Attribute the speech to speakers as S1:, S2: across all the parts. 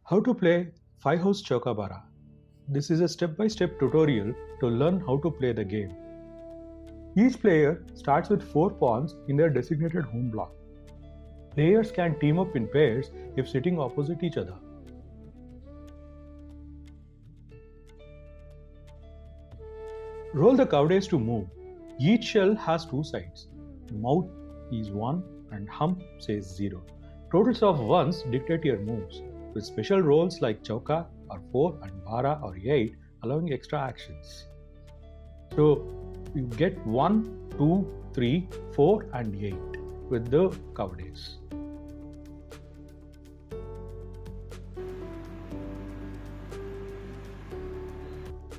S1: How to play 5-house Chowka Bara. This is a step-by-step tutorial to learn how to play the game. Each player starts with 4 pawns in their designated home block. Players can team up in pairs if sitting opposite each other. Roll the Kavades to move. Each shell has 2 sides. Mouth is 1 and hump says 0. Totals of 1s dictate your moves, with special rolls like Chowka or 4 and Bara or 8 allowing extra actions. So you get 1, 2, 3, 4 and 8 with the Kavades.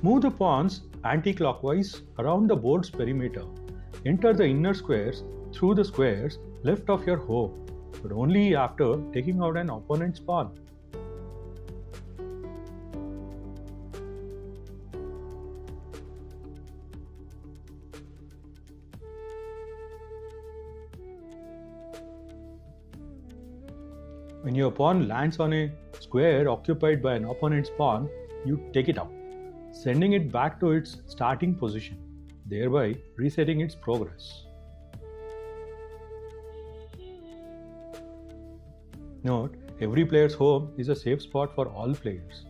S1: Move the pawns anti-clockwise around the board's perimeter. Enter the inner squares through the squares left of your home, but only after taking out an opponent's pawn. When your pawn lands on a square occupied by an opponent's pawn, you take it out, sending it back to its starting position, thereby resetting its progress. Note, every player's home is a safe spot for all players.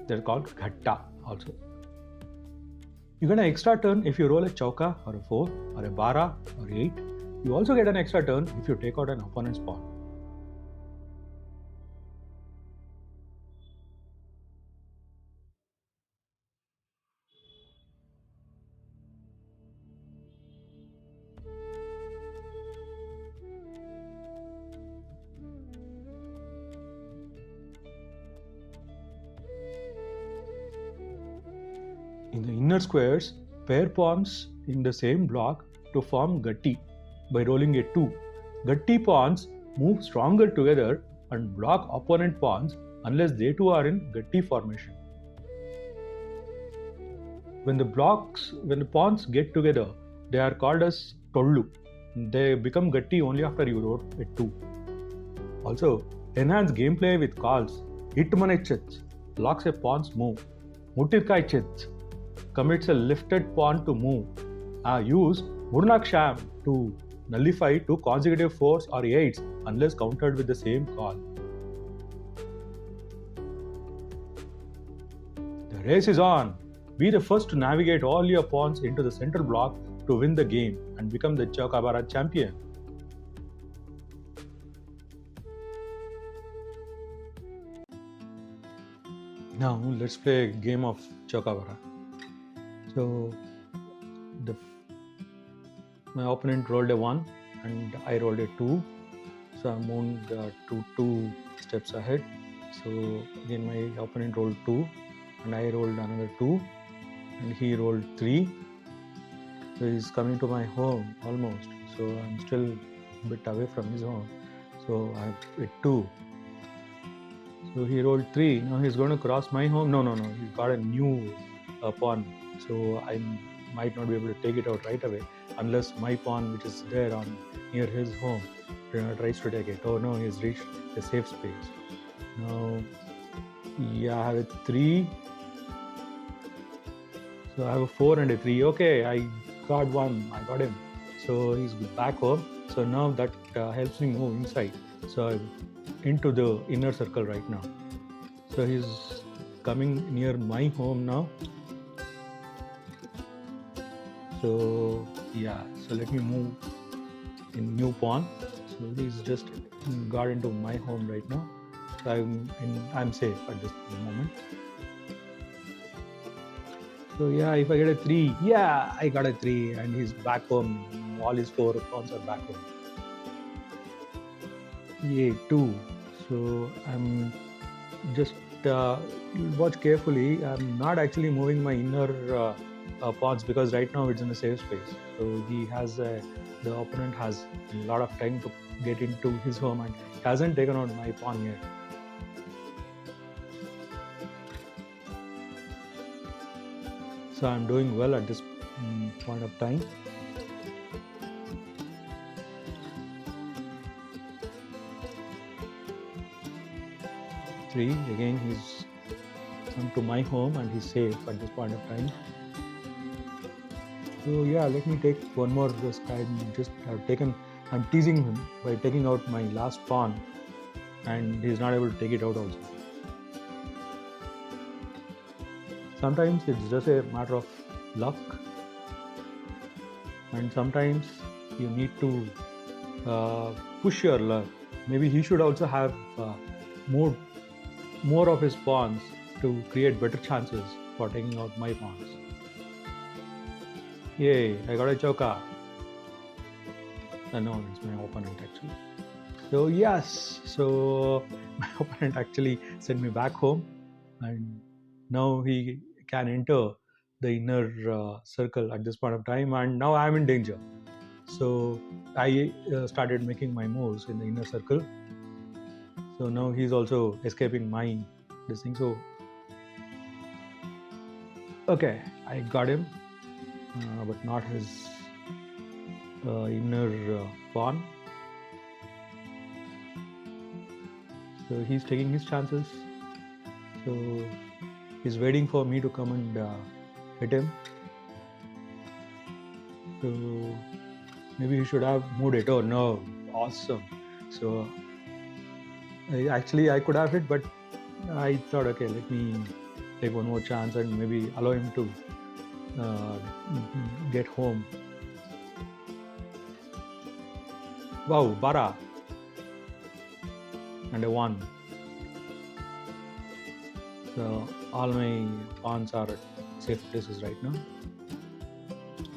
S1: They're called Ghatta also. You get an extra turn if you roll a Chowka or a 4 or a Bara or 8. You also get an extra turn if you take out an opponent's pawn. In the inner squares, pair pawns in the same block to form Gatti by rolling a 2. Gatti pawns move stronger together and block opponent pawns unless they too are in Gatti formation. When the pawns get together, they are called as Tollu. They become Gatti only after you roll a 2. Also, enhance gameplay with calls. Katte Mane blocks a pawn's move. Mutirkai Chets commits a lifted pawn to move. Use Murnak Sham to nullify 2 consecutive 4s or 8s unless countered with the same call. The race is on. Be the first to navigate all your pawns into the center block to win the game and become the Chowka Bara champion. Now let's play a game of Chowka Bara. So my opponent rolled a 1 and I rolled a 2. So I moved 2 steps ahead. So again my opponent rolled 2 and I rolled another 2 and he rolled 3. So he's coming to my home almost. So I'm still a bit away from his home. So I have a 2. So he rolled 3. Now he's going to cross my home. No. He got a new pawn. So I might not be able to take it out right away unless my pawn, which is there near his home, tries to take it. Oh no, he's reached a safe space. Now, yeah, I have a 3. So I have a 4 and a 3. Okay, I got one. I got him. So he's back home. So now that helps me move inside. So I'm into the inner circle right now. So he's coming near my home now. So yeah, so let me move in new pawn. So he's just got into my home right now. So I'm safe at this moment. So yeah, if I get a 3, yeah, I got a 3 and he's back home. All his 4 pawns are back home. Yeah, 2. So I'm just watch carefully. I'm not actually moving my inner pawns because right now it's in a safe space. So the opponent has a lot of time to get into his home and hasn't taken out my pawn yet. So I'm doing well at this point of time. 3. Again, he's come to my home and he's safe at this point of time. So yeah, let me take one more risk. I'm teasing him by taking out my last pawn, and he's not able to take it out also. Sometimes it's just a matter of luck, and sometimes you need to push your luck. Maybe he should also have more of his pawns to create better chances for taking out my pawns. Yay, I got a Chowka. No, it's my opponent actually. So yes, so my opponent actually sent me back home, and now he can enter the inner circle at this point of time, and now I'm in danger. So I started making my moves in the inner circle. So now he's also escaping this thing. So okay, I got him, but not his inner pawn. So he's taking his chances. So he's waiting for me to come and hit him. So maybe he should have moved it. Oh no, awesome. So I could have hit, but I thought, okay, let me take one more chance and maybe allow him to get home. Wow, Bara. And a 1. So all my pawns are at safe places right now.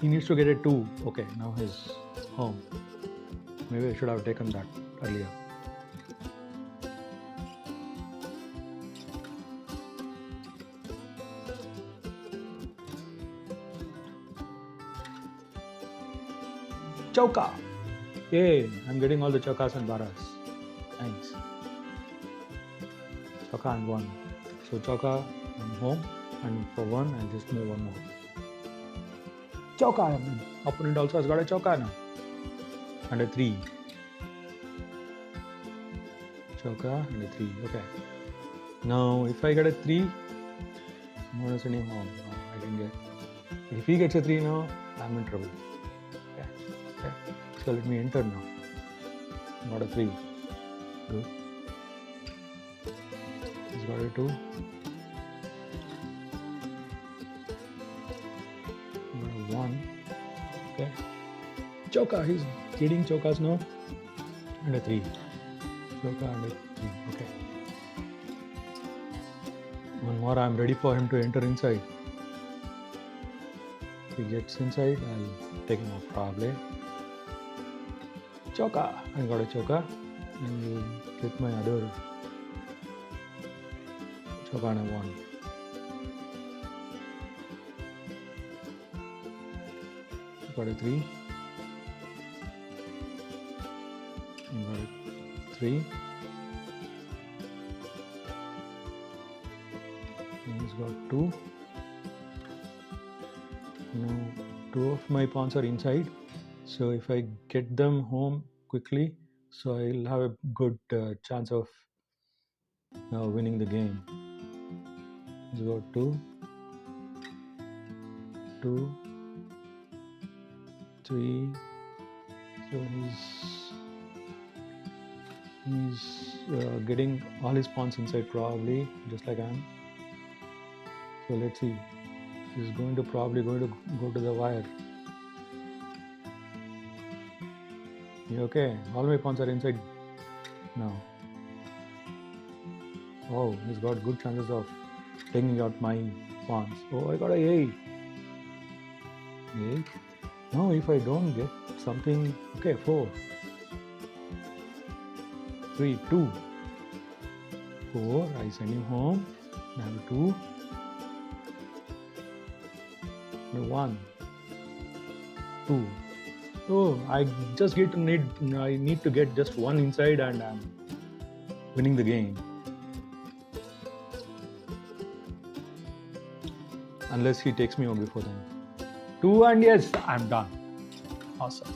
S1: He needs to get a 2. Okay, now he's home. Maybe I should have taken that earlier. Chowka! Yay! I'm getting all the Chowkas and Baras. Thanks. Chowka and 1. So Chowka, I'm home, and for 1, I'll just move one more. Chowka! Opponent also has got a Chowka now. And a 3. Chowka and a 3. Okay. Now, if I get a 3, I'm going to send him home. No, I didn't get. If he gets a 3 now, I'm in trouble. Okay. So let me enter now. Got a 3. Good. He's got a 2. Got a 1. Okay. Chowka. He's getting Chowkas now. And a 3. Chowka and a 3. Okay. One more. I'm ready for him to enter inside. If he gets inside, I'll take him off probably. Chowka! I got a Chowka, and we'll get my other Chowka and a 1. Got a 3. Got a 3. And he's got 2. Now 2 of my pawns are inside. So if I get them home quickly, so I'll have a good chance of winning the game. He's got 2, 2, 3. So he's getting all his pawns inside probably, just like I am. So let's see. He's probably going to go to the wire. Okay, all my pawns are inside now. Oh, he's got good chances of taking out my pawns. Oh, I got a 8. 8. Now if I don't get something, okay, 4. 3, 2. 4, I send him home. I have 2. And 1. 2. Oh, I need to get just 1 inside and I'm winning the game. Unless he takes me out before then. 2 and yes, I'm done. Awesome.